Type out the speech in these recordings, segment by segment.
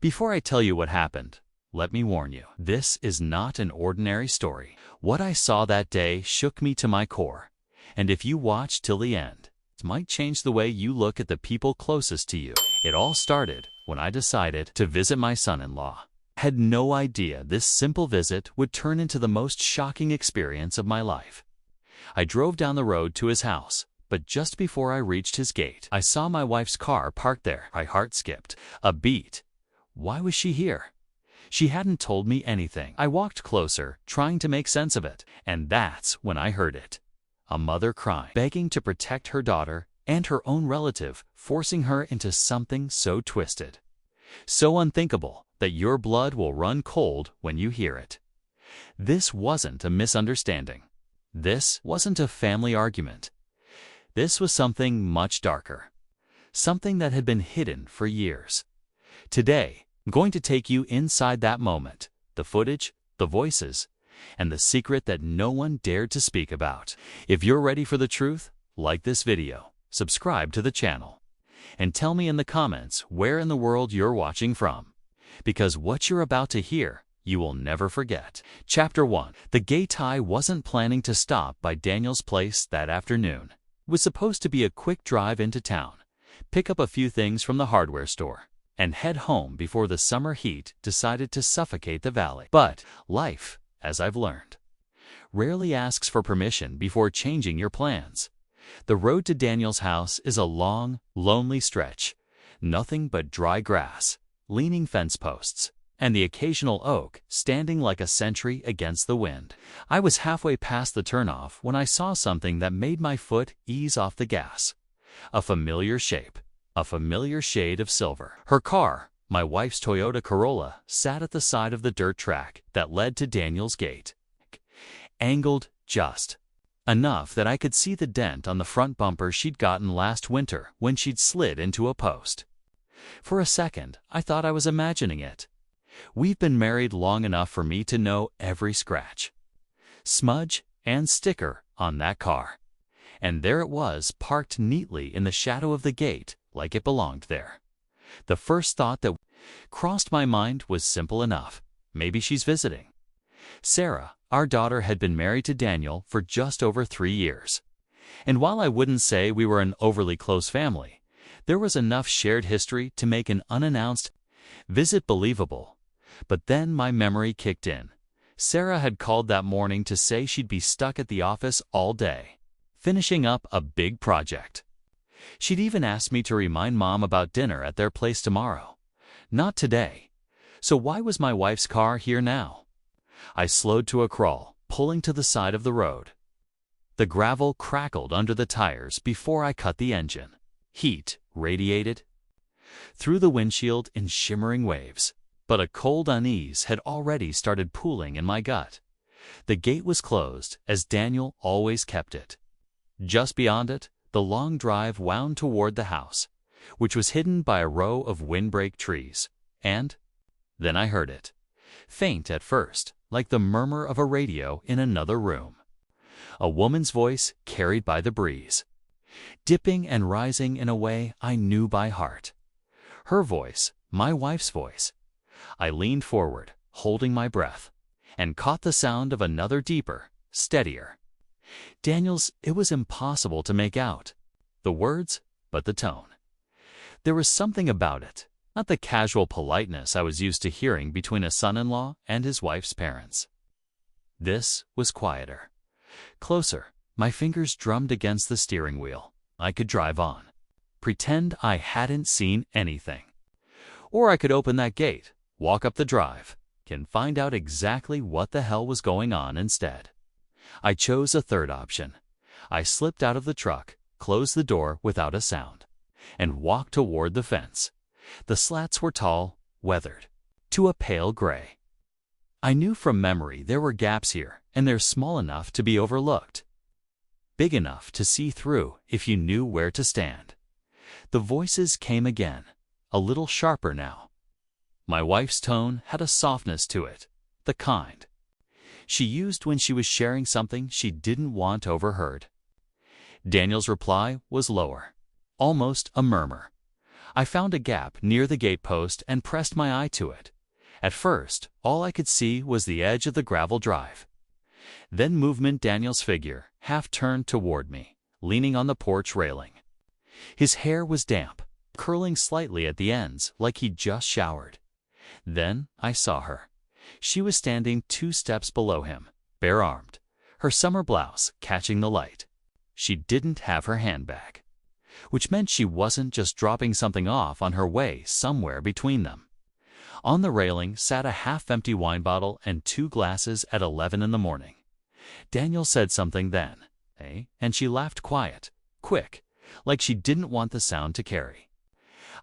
Before I tell you what happened, let me warn you, this is not an ordinary story. What I saw that day shook me to my core, and if you watch till the end, it might change the way you look at the people closest to you. It all started when I decided to visit my son-in-law. I had no idea this simple visit would turn into the most shocking experience of my life. I drove down the road to his house, but just before I reached his gate, I saw my wife's car parked there. My heart skipped a beat. Why was she here? She hadn't told me anything. I walked closer, trying to make sense of it, and that's when I heard it. A mother crying, begging to protect her daughter and her own relative, forcing her into something so twisted, so unthinkable that your blood will run cold when you hear it. This wasn't a misunderstanding. This wasn't a family argument. This was something much darker, something that had been hidden for years. Today, I'm going to take you inside that moment, the footage, the voices, and the secret that no one dared to speak about. If you're ready for the truth, like this video, subscribe to the channel, and tell me in the comments where in the world you're watching from, because what you're about to hear, you will never forget. Chapter 1. The gay tie wasn't planning to stop by Daniel's place that afternoon. It was supposed to be a quick drive into town, pick up a few things from the hardware store, and head home before the summer heat decided to suffocate the valley. But life, as I've learned, rarely asks for permission before changing your plans. The road to Daniel's house is a long, lonely stretch, nothing but dry grass, leaning fence posts, and the occasional oak standing like a sentry against the wind. I was halfway past the turnoff when I saw something that made my foot ease off the gas. A familiar shape, a familiar shade of silver. Her car, my wife's Toyota Corolla, sat at the side of the dirt track that led to Daniel's gate, angled just enough that I could see the dent on the front bumper she'd gotten last winter when she'd slid into a post. For a second, I thought I was imagining it. We've been married long enough for me to know every scratch, smudge, and sticker on that car. And there it was, parked neatly in the shadow of the gate, like it belonged there. The first thought that crossed my mind was simple enough. Maybe she's visiting. Sarah, our daughter, had been married to Daniel for just over 3 years. And while I wouldn't say we were an overly close family, there was enough shared history to make an unannounced visit believable. But then my memory kicked in. Sarah had called that morning to say she'd be stuck at the office all day, finishing up a big project. She'd even asked me to remind Mom about dinner at their place tomorrow. Not today. So why was my wife's car here now? I slowed to a crawl, pulling to the side of the road. The gravel crackled under the tires before I cut the engine. Heat radiated through the windshield in shimmering waves, but a cold unease had already started pooling in my gut. The gate was closed, as Daniel always kept it. Just beyond it, the long drive wound toward the house, which was hidden by a row of windbreak trees. And then I heard it, faint at first, like the murmur of a radio in another room. A woman's voice carried by the breeze, dipping and rising in a way I knew by heart. Her voice, my wife's voice. I leaned forward, holding my breath, and caught the sound of another deeper, steadier. Daniel's. It was impossible to make out the words, but the tone. There was something about it, not the casual politeness I was used to hearing between a son-in-law and his wife's parents. This was quieter, closer. My fingers drummed against the steering wheel. I could drive on, pretend I hadn't seen anything. Or I could open that gate, walk up the drive, and find out exactly what the hell was going on instead. I chose a third option. I slipped out of the truck, closed the door without a sound, and walked toward the fence. The slats were tall, weathered, to a pale gray. I knew from memory there were gaps here, and they're small enough to be overlooked, big enough to see through if you knew where to stand. The voices came again, a little sharper now. My wife's tone had a softness to it, the kind she used when she was sharing something she didn't want overheard. Daniel's reply was lower, almost a murmur. I found a gap near the gatepost and pressed my eye to it. At first, all I could see was the edge of the gravel drive. Then movement. Daniel's figure half turned toward me, leaning on the porch railing. His hair was damp, curling slightly at the ends like he'd just showered. Then I saw her. She was standing 2 steps below him, bare-armed, her summer blouse catching the light. She didn't have her handbag, which meant she wasn't just dropping something off on her way somewhere between them. On the railing sat a half-empty wine bottle and 2 glasses at 11 in the morning. Daniel said something then, and she laughed quick, like she didn't want the sound to carry.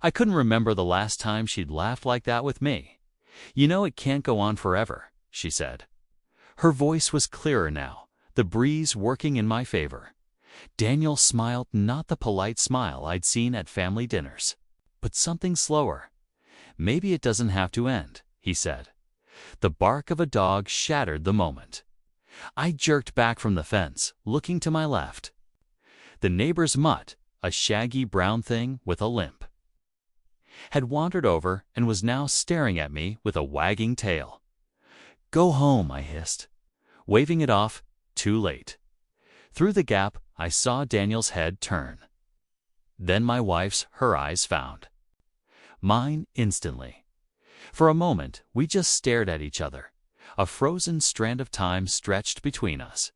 I couldn't remember the last time she'd laughed like that with me. "You know it can't go on forever," she said. Her voice was clearer now, the breeze working in my favor. Daniel smiled, not the polite smile I'd seen at family dinners, but something slower. "Maybe it doesn't have to end," he said. The bark of a dog shattered the moment. I jerked back from the fence, looking to my left. The neighbor's mutt, a shaggy brown thing with a limp, had wandered over and was now staring at me with a wagging tail. "Go home," I hissed, waving it off, too late. Through the gap, I saw Daniel's head turn. Then my wife's, her eyes found mine instantly. For a moment, we just stared at each other. A frozen strand of time stretched between us.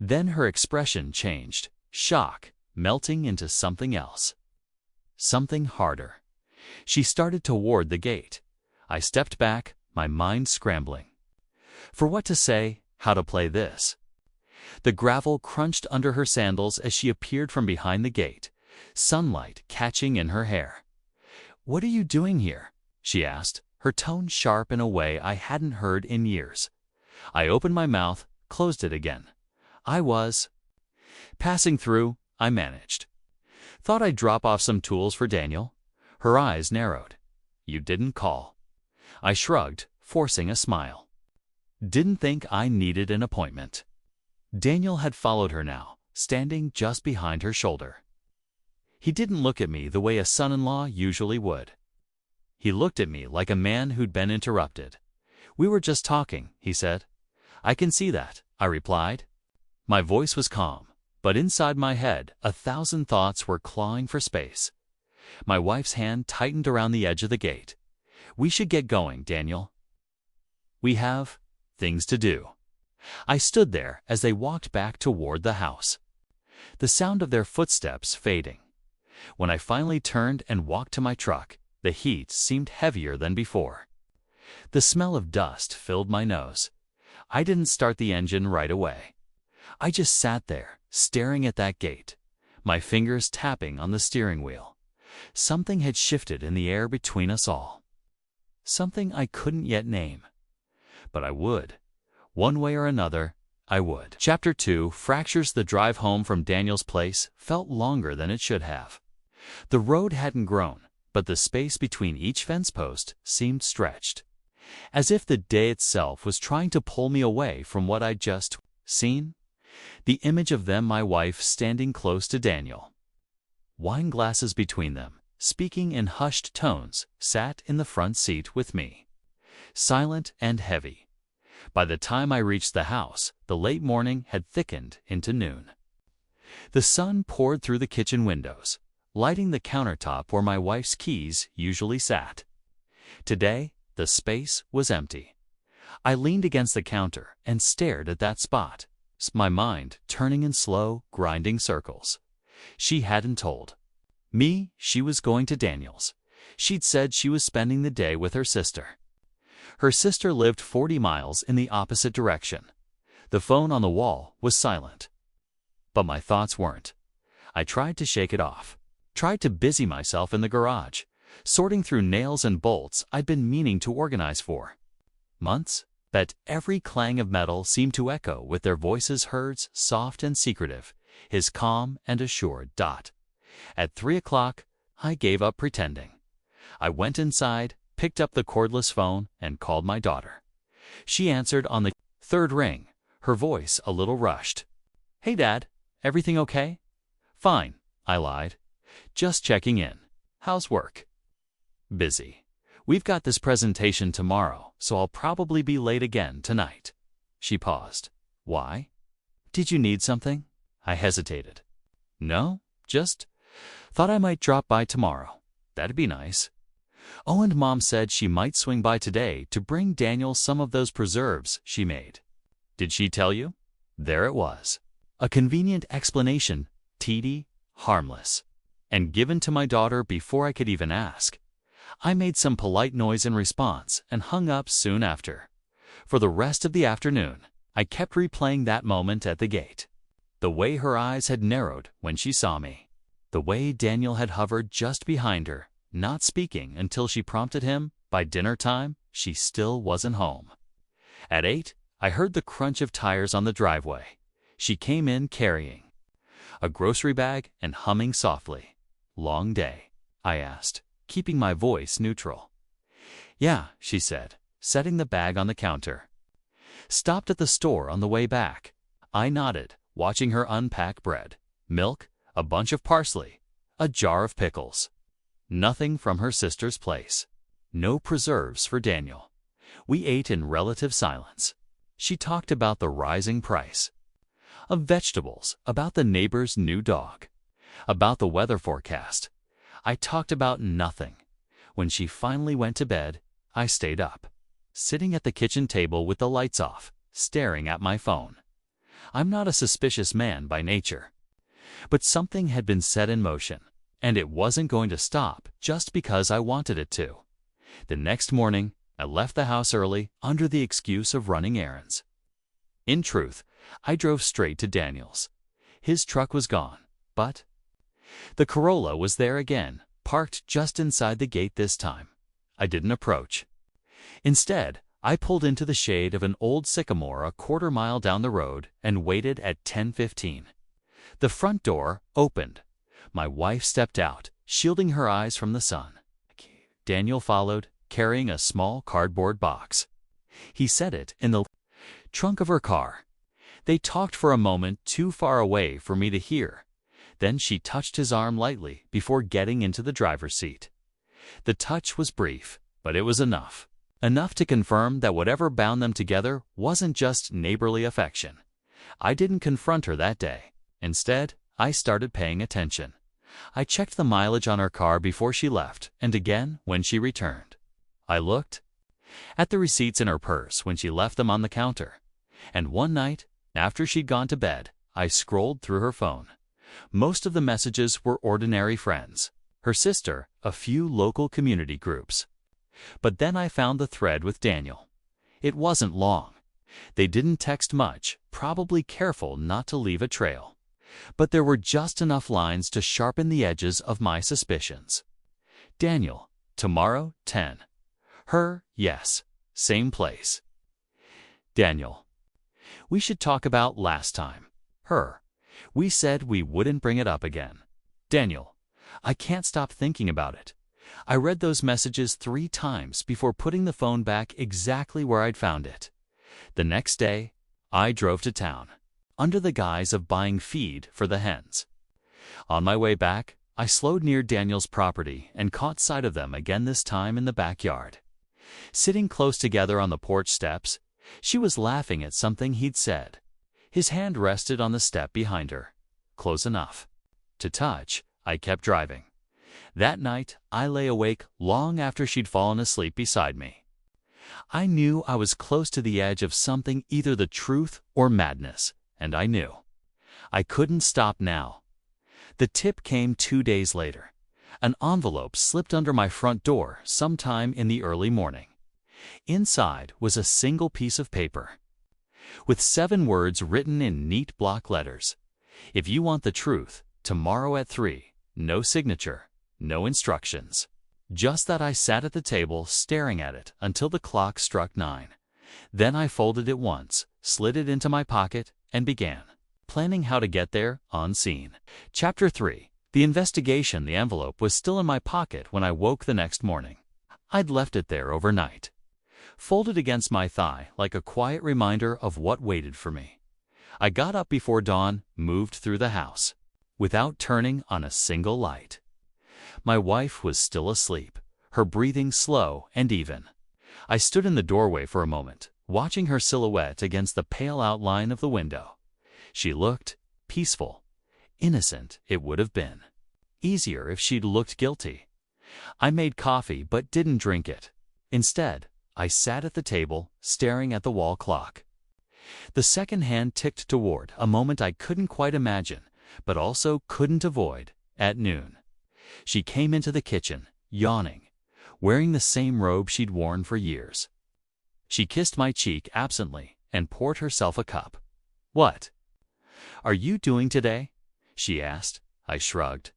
Then her expression changed, shock melting into something else. Something harder. She started toward the gate. I stepped back, my mind scrambling for what to say, how to play this. The gravel crunched under her sandals as she appeared from behind the gate, sunlight catching in her hair. "What are you doing here?" she asked, her tone sharp in a way I hadn't heard in years. I opened my mouth, closed it again. "I was passing through," I managed. "Thought I'd drop off some tools for Daniel." Her eyes narrowed. "You didn't call." I shrugged, forcing a smile. Didn't think I needed an appointment. Daniel had followed her now, standing just behind her shoulder. He didn't look at me the way a son-in-law usually would. He looked at me like a man who'd been interrupted. "We were just talking," he said. "I can see that," I replied. My voice was calm, but inside my head 1,000 thoughts were clawing for space. My wife's hand tightened around the edge of the gate. "We should get going, Daniel. We have things to do." I stood there as they walked back toward the house, the sound of their footsteps fading. When I finally turned and walked to my truck, the heat seemed heavier than before. The smell of dust filled my nose. I didn't start the engine right away. I just sat there, staring at that gate, my fingers tapping on the steering wheel. Something had shifted in the air between us all. Something I couldn't yet name. But I would. One way or another, I would. Chapter 2 Fractures. The drive home from Daniel's place felt longer than it should have. The road hadn't grown, but the space between each fence post seemed stretched, as if the day itself was trying to pull me away from what I'd just seen. The image of them, my wife standing close to Daniel, wine glasses between them, speaking in hushed tones, sat in the front seat with me, silent and heavy. By the time I reached the house, the late morning had thickened into noon. The sun poured through the kitchen windows, lighting the countertop where my wife's keys usually sat. Today, the space was empty. I leaned against the counter and stared at that spot, my mind turning in slow, grinding circles. She hadn't told me she was going to Daniel's. She'd said she was spending the day with her sister. Her sister lived 40 miles in the opposite direction. The phone on the wall was silent. But my thoughts weren't. I tried to shake it off. Tried to busy myself in the garage, sorting through nails and bolts I'd been meaning to organize for months. That every clang of metal seemed to echo with their voices, heard soft and secretive, his calm and assured. At 3 o'clock, I gave up pretending. I went inside, picked up the cordless phone, and called my daughter. She answered on the 3rd ring, her voice a little rushed. "Hey, Dad, everything okay?" "Fine," I lied. "Just checking in. How's work? Busy. We've got this presentation tomorrow, so I'll probably be late again tonight. She paused. Why? Did you need something? I hesitated. No, just thought I might drop by tomorrow. That'd be nice. Oh, and Mom said she might swing by today to bring Daniel some of those preserves she made. Did she tell you? There it was. A convenient explanation, teedy, harmless, and given to my daughter before I could even ask. I made some polite noise in response and hung up soon after. For the rest of the afternoon, I kept replaying that moment at the gate. The way her eyes had narrowed when she saw me. The way Daniel had hovered just behind her, not speaking until she prompted him by dinner time she still wasn't home. At 8, I heard the crunch of tires on the driveway. She came in carrying a grocery bag and humming softly. Long day? I asked, keeping my voice neutral. Yeah, she said, setting the bag on the counter. Stopped at the store on the way back. I nodded, watching her unpack bread, milk, a bunch of parsley, a jar of pickles. Nothing from her sister's place. No preserves for Daniel. We ate in relative silence. She talked about the rising price of vegetables, about the neighbor's new dog, about the weather forecast. I talked about nothing. When she finally went to bed, I stayed up, sitting at the kitchen table with the lights off, staring at my phone. I'm not a suspicious man by nature. But something had been set in motion, and it wasn't going to stop just because I wanted it to. The next morning, I left the house early under the excuse of running errands. In truth, I drove straight to Daniel's. His truck was gone, but the Corolla was there again, parked just inside the gate this time. I didn't approach. Instead, I pulled into the shade of an old sycamore a quarter-mile down the road and waited at 10:15. The front door opened. My wife stepped out, shielding her eyes from the sun. Daniel followed, carrying a small cardboard box. He set it in the trunk of her car. They talked for a moment too far away for me to hear. Then she touched his arm lightly before getting into the driver's seat. The touch was brief, but it was enough. Enough to confirm that whatever bound them together wasn't just neighborly affection. I didn't confront her that day. Instead, I started paying attention. I checked the mileage on her car before she left, and again when she returned. I looked at the receipts in her purse when she left them on the counter. And one night, after she'd gone to bed, I scrolled through her phone. Most of the messages were ordinary friends. Her sister, a few local community groups. But then I found the thread with Daniel. It wasn't long. They didn't text much, probably careful not to leave a trail. But there were just enough lines to sharpen the edges of my suspicions. Daniel, tomorrow, 10. Her, yes, same place. Daniel, we should talk about last time. Her, we said we wouldn't bring it up again. Daniel, I can't stop thinking about it. I read those messages 3 times before putting the phone back exactly where I'd found it. The next day, I drove to town, under the guise of buying feed for the hens. On my way back, I slowed near Daniel's property and caught sight of them again, this time in the backyard. Sitting close together on the porch steps, she was laughing at something he'd said. His hand rested on the step behind her, close enough to touch. I kept driving. That night, I lay awake long after she'd fallen asleep beside me. I knew I was close to the edge of something, either the truth or madness, and I knew I couldn't stop now. The tip came 2 days later. An envelope slipped under my front door sometime in the early morning. Inside was a single piece of paper, with 7 words written in neat block letters. If you want the truth, tomorrow at 3. No signature, no instructions. Just that I sat at the table staring at it until the clock struck 9. Then I folded it once, slid it into my pocket, and began planning how to get there unseen. Chapter 3. The investigation. The envelope was still in my pocket when I woke the next morning. I'd left it there overnight, folded against my thigh like a quiet reminder of what waited for me. I got up before dawn, moved through the house, without turning on a single light. My wife was still asleep, her breathing slow and even. I stood in the doorway for a moment, watching her silhouette against the pale outline of the window. She looked peaceful, innocent. It would have been easier if she'd looked guilty. I made coffee but didn't drink it. Instead, I sat at the table, staring at the wall clock. The second hand ticked toward a moment I couldn't quite imagine, but also couldn't avoid. At noon, she came into the kitchen, yawning, wearing the same robe she'd worn for years. She kissed my cheek absently and poured herself a cup. "What are you doing today?" she asked. I shrugged.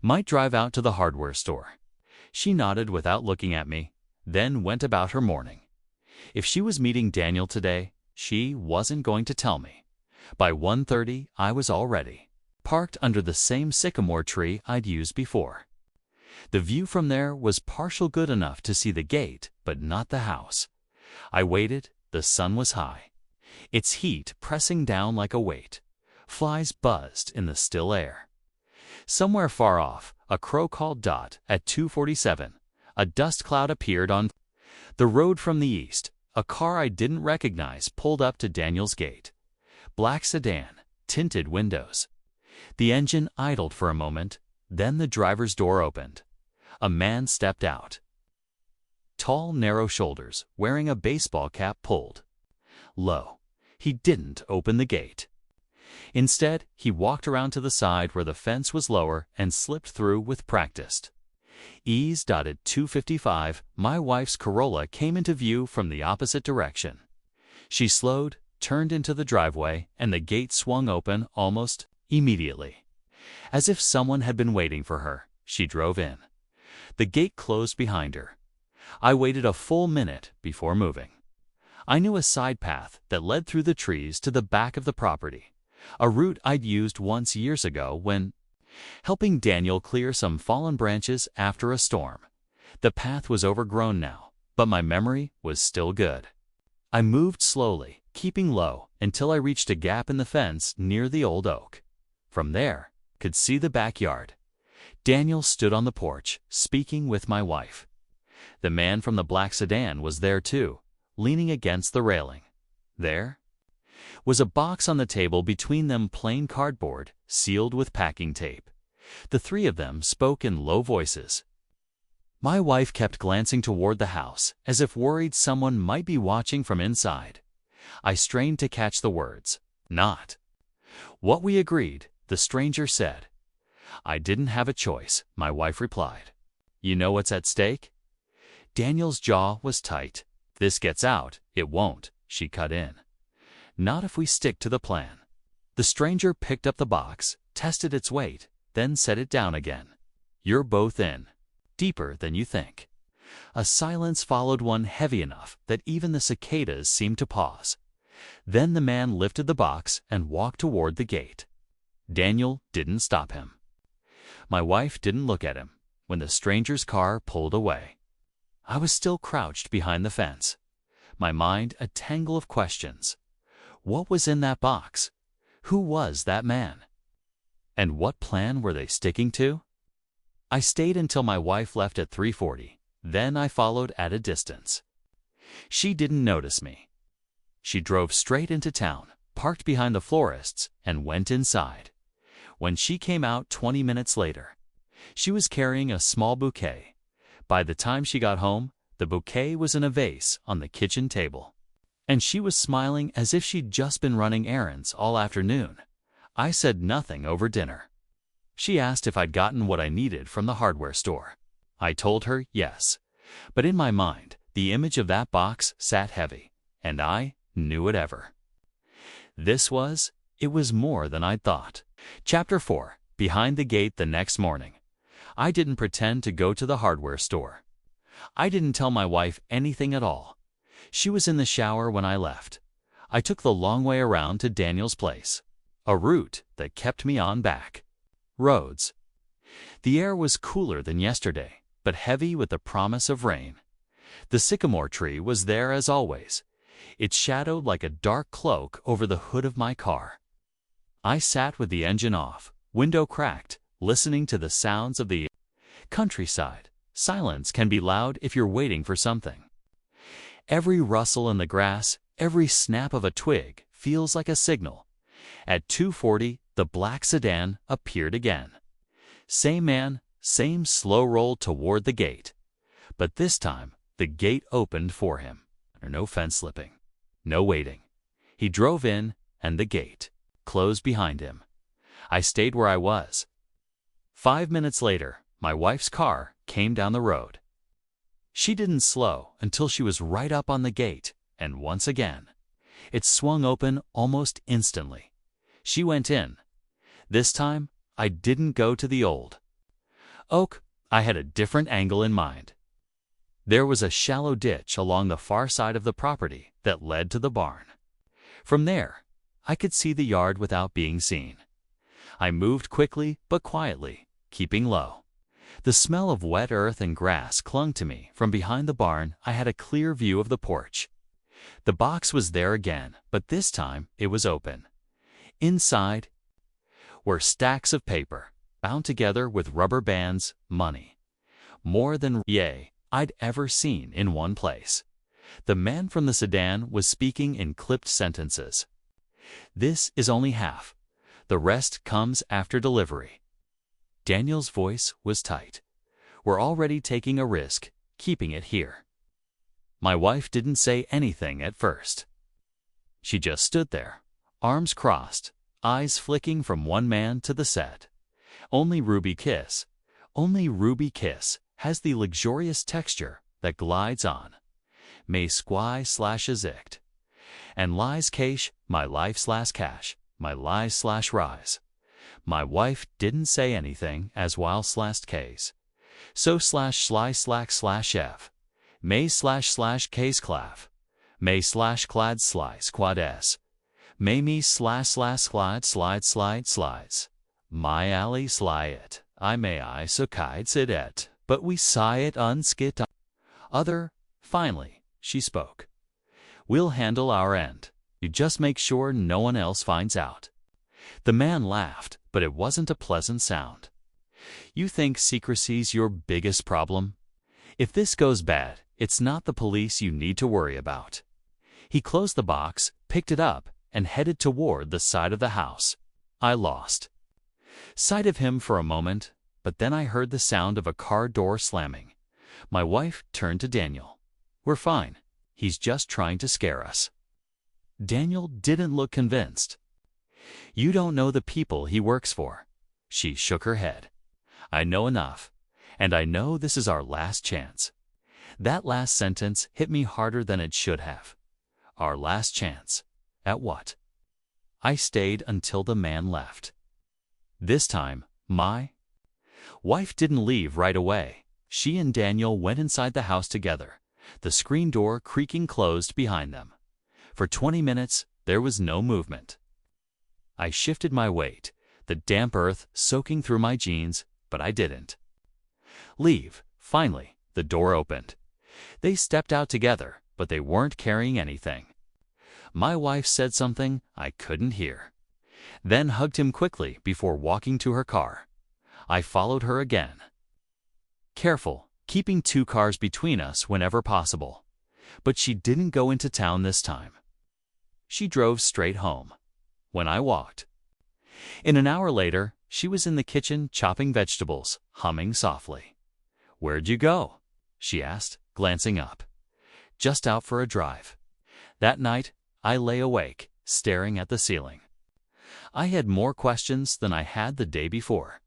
"Might drive out to the hardware store." She nodded without looking at me, then went about her morning. If she was meeting Daniel today, she wasn't going to tell me. By 1:30, I was all ready, parked under the same sycamore tree I'd used before. The view from there was partial good enough to see the gate, but not the house. I waited. The sun was high, its heat pressing down like a weight. Flies buzzed in the still air. Somewhere far off, a crow called "Dot" at 2:47. A dust cloud appeared on the road from the east. A car I didn't recognize pulled up to Daniel's gate. Black sedan, tinted windows. The engine idled for a moment, then the driver's door opened. A man stepped out. Tall, narrow shoulders, wearing a baseball cap pulled low. He didn't open the gate. Instead, he walked around to the side where the fence was lower and slipped through with practiced ease. At 2:55, my wife's Corolla came into view from the opposite direction. She slowed, turned into the driveway, and the gate swung open almost immediately. As if someone had been waiting for her, she drove in. The gate closed behind her. I waited a full minute before moving. I knew a side path that led through the trees to the back of the property, a route I'd used once years ago when helping Daniel clear some fallen branches after a storm. The path was overgrown now, but my memory was still good. I moved slowly, keeping low, until I reached a gap in the fence near the old oak. From there, could see the backyard. Daniel stood on the porch, speaking with my wife. The man from the black sedan was there too, leaning against the railing. There was a box on the table between them, plain cardboard, sealed with packing tape. The three of them spoke in low voices. My wife kept glancing toward the house, as if worried someone might be watching from inside. I strained to catch the words. "Not what we agreed," the stranger said. "I didn't have a choice," my wife replied. "You know what's at stake?" Daniel's jaw was tight. "This gets out, it won't," she cut in. "Not if we stick to the plan." The stranger picked up the box, tested its weight, then set it down again. "You're both in. Deeper than you think." A silence followed, one heavy enough that even the cicadas seemed to pause. Then the man lifted the box and walked toward the gate. Daniel didn't stop him. My wife didn't look at him when the stranger's car pulled away. I was still crouched behind the fence, my mind a tangle of questions. What was in that box? Who was that man? And what plan were they sticking to? I stayed until my wife left at 3:40. Then I followed at a distance. She didn't notice me. She drove straight into town, parked behind the florist's, and went inside. When she came out 20 minutes later, she was carrying a small bouquet. By the time she got home, the bouquet was in a vase on the kitchen table, and she was smiling as if she'd just been running errands all afternoon. I said nothing over dinner. She asked if I'd gotten what I needed from the hardware store. I told her yes, but in my mind, the image of that box sat heavy, and I knew it ever. It was more than I'd thought. Chapter 4. Behind the gate the next morning. I didn't pretend to go to the hardware store. I didn't tell my wife anything at all. She was in the shower when I left. I took the long way around to Daniel's place, a route that kept me on back roads. The air was cooler than yesterday, but heavy with the promise of rain. The sycamore tree was there as always. It shadowed like a dark cloak over the hood of my car. I sat with the engine off, window cracked, listening to the sounds of the Countryside. Silence can be loud if you're waiting for something. Every rustle in the grass, every snap of a twig feels like a signal. At 2:40, the black sedan appeared again. Same man, same slow roll toward the gate. But this time, the gate opened for him. No fence slipping. No waiting. He drove in, and the gate closed behind him. I stayed where I was. 5 minutes later, my wife's car came down the road. She didn't slow until she was right up on the gate, and once again, it swung open almost instantly. She went in. This time, I didn't go to the old oak. I had a different angle in mind. There was a shallow ditch along the far side of the property that led to the barn. From there, I could see the yard without being seen. I moved quickly but quietly, keeping low. The smell of wet earth and grass clung to me. From behind the barn, I had a clear view of the porch. The box was there again, but this time it was open. Inside were stacks of paper, bound together with rubber bands, money. More than I'd ever seen in one place. The man from the sedan was speaking in clipped sentences. This is only half. The rest comes after delivery. Daniel's voice was tight. We're already taking a risk, keeping it here. My wife didn't say anything at first. She just stood there, arms crossed, eyes flicking from one man to the set. Only Ruby Kiss has the luxurious texture that glides on. May squy/izicht. And lies cash, my life/cash, my lies/rise. My wife didn't say anything as while/case. So/sly/f. May/case clav. May/clad squad s. May me/slide slides. My alley sly it. I may I so kites it. But we sigh it unskit. Other, finally, she spoke. We'll handle our end. You just make sure no one else finds out. The man laughed, but it wasn't a pleasant sound. You think secrecy's your biggest problem? If this goes bad, it's not the police you need to worry about. He closed the box, picked it up, and headed toward the side of the house. I lost sight of him for a moment, but then I heard the sound of a car door slamming. My wife turned to Daniel. We're fine. He's just trying to scare us. Daniel didn't look convinced. You don't know the people he works for. She shook her head. I know enough, and I know this is our last chance. That last sentence hit me harder than it should have. Our last chance. At what? I stayed until the man left. This time, my wife didn't leave right away. She and Daniel went inside the house together, the screen door creaking closed behind them. For 20 minutes, there was no movement. I shifted my weight, the damp earth soaking through my jeans, but I didn't leave. Finally, the door opened. They stepped out together, but they weren't carrying anything. My wife said something I couldn't hear, then hugged him quickly before walking to her car. I followed her again. Careful, keeping 2 cars between us whenever possible. But she didn't go into town this time. She drove straight home. When I walked. In an hour later, she was in the kitchen chopping vegetables, humming softly. Where'd you go? She asked, glancing up. Just out for a drive. That night, I lay awake, staring at the ceiling. I had more questions than I had the day before.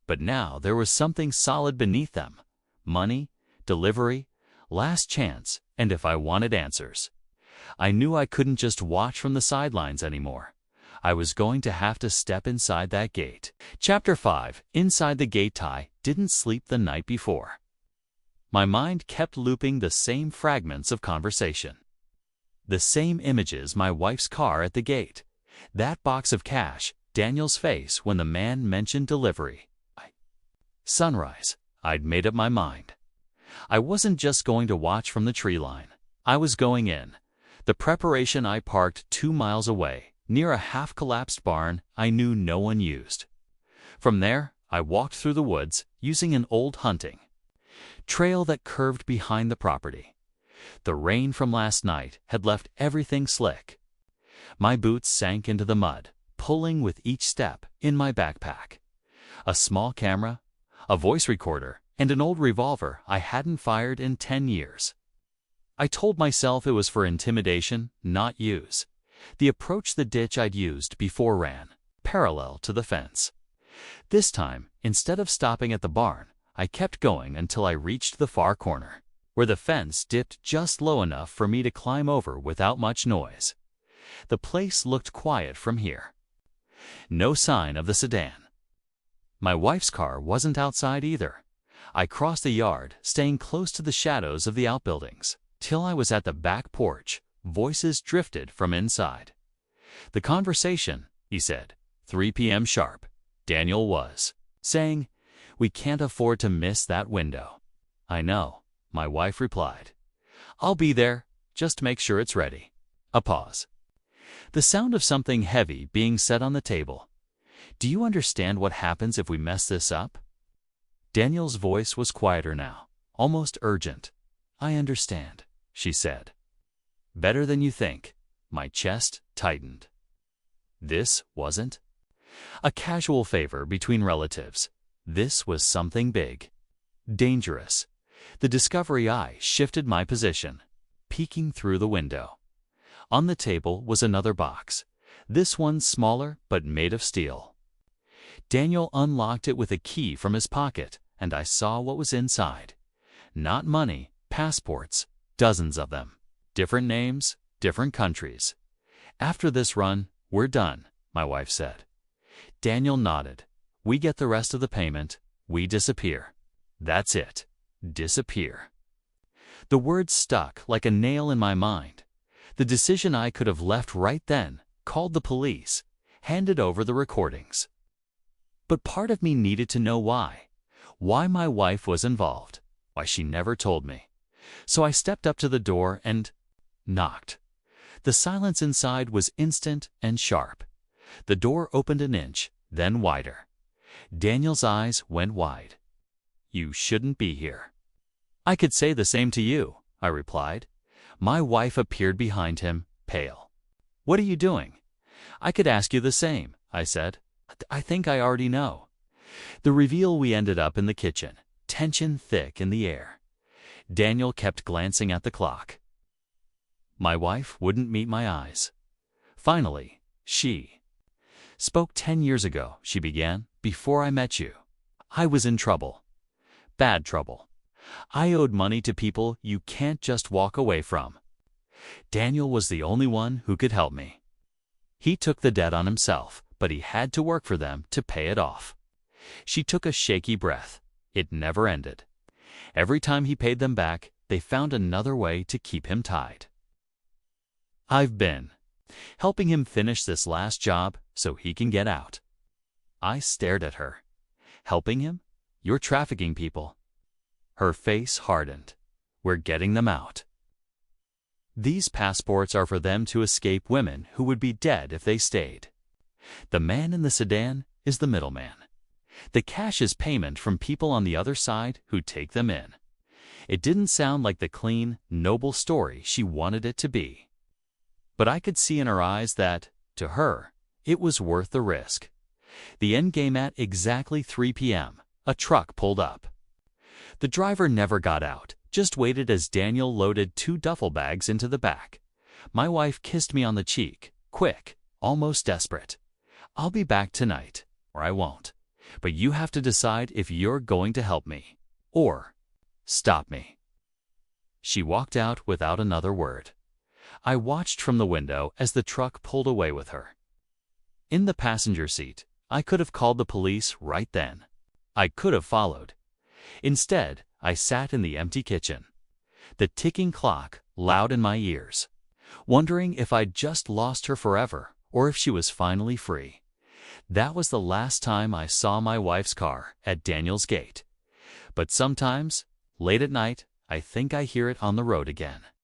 But now there was something solid beneath them. Money, delivery, last chance, and if I wanted answers. I knew I couldn't just watch from the sidelines anymore. I was going to have to step inside that gate. Chapter 5. Inside the gate. I didn't sleep the night before. My mind kept looping the same fragments of conversation. The same images, my wife's car at the gate, that box of cash, Daniel's face when the man mentioned delivery. Sunrise. I'd made up my mind. I wasn't just going to watch from the tree line. I was going in. The preparation I parked 2 miles away, near a half-collapsed barn I knew no one used. From there, I walked through the woods using an old hunting trail that curved behind the property. The rain from last night had left everything slick. My boots sank into the mud, pulling with each step. In my backpack, a small camera, a voice recorder, and an old revolver I hadn't fired in 10 years. I told myself it was for intimidation, not use. The approach the ditch I'd used before ran parallel to the fence. This time, instead of stopping at the barn, I kept going until I reached the far corner, where the fence dipped just low enough for me to climb over without much noise. The place looked quiet from here. No sign of the sedan. My wife's car wasn't outside either. I crossed the yard, staying close to the shadows of the outbuildings. Till I was at the back porch, voices drifted from inside. "The conversation," he said. 3 p.m. sharp. Daniel was saying, "We can't afford to miss that window." "I know," my wife replied. "I'll be there. Just make sure it's ready." A pause. The sound of something heavy being set on the table. "Do you understand what happens if we mess this up?" Daniel's voice was quieter now, almost urgent. "I understand," she said. "Better than you think." My chest tightened. This wasn't a casual favor between relatives. This was something big, dangerous. The discovery I shifted my position, peeking through the window. On the table was another box, this one smaller but made of steel. Daniel unlocked it with a key from his pocket, and I saw what was inside. Not money, passports, dozens of them. Different names, different countries. "After this run, we're done," my wife said. Daniel nodded. "We get the rest of the payment. We disappear." That's it. Disappear. The words stuck like a nail in my mind. The decision I could have left right then, called the police, handed over the recordings. But part of me needed to know why. Why my wife was involved. Why she never told me. So I stepped up to the door and knocked. The silence inside was instant and sharp. The door opened an inch, then wider. Daniel's eyes went wide. "You shouldn't be here." "I could say the same to you," I replied. My wife appeared behind him, pale. "What are you doing?" "I could ask you the same," I said. "I think I already know." The reveal: we ended up in the kitchen, tension thick in the air. Daniel kept glancing at the clock. My wife wouldn't meet my eyes. Finally, she spoke. 10 years ago, she began, "before I met you, I was in trouble. Bad trouble. I owed money to people you can't just walk away from. Daniel was the only one who could help me. He took the debt on himself, but he had to work for them to pay it off." She took a shaky breath. It never ended. Every time he paid them back, they found another way to keep him tied. "I've been helping him finish this last job so he can get out." I stared at her. "Helping him? You're trafficking people." Her face hardened. "We're getting them out. These passports are for them to escape women who would be dead if they stayed. The man in the sedan is the middleman. The cash is payment from people on the other side who take them in." It didn't sound like the clean, noble story she wanted it to be. But I could see in her eyes that, to her, it was worth the risk. The end game: at exactly 3 p.m., a truck pulled up. The driver never got out, just waited as Daniel loaded 2 duffel bags into the back. My wife kissed me on the cheek, quick, almost desperate. "I'll be back tonight, or I won't. But you have to decide if you're going to help me, or stop me." She walked out without another word. I watched from the window as the truck pulled away with her. In the passenger seat, I could have called the police right then. I could have followed. Instead, I sat in the empty kitchen, the ticking clock loud in my ears, wondering if I'd just lost her forever or if she was finally free. That was the last time I saw my wife's car at Daniel's gate. But sometimes, late at night, I think I hear it on the road again.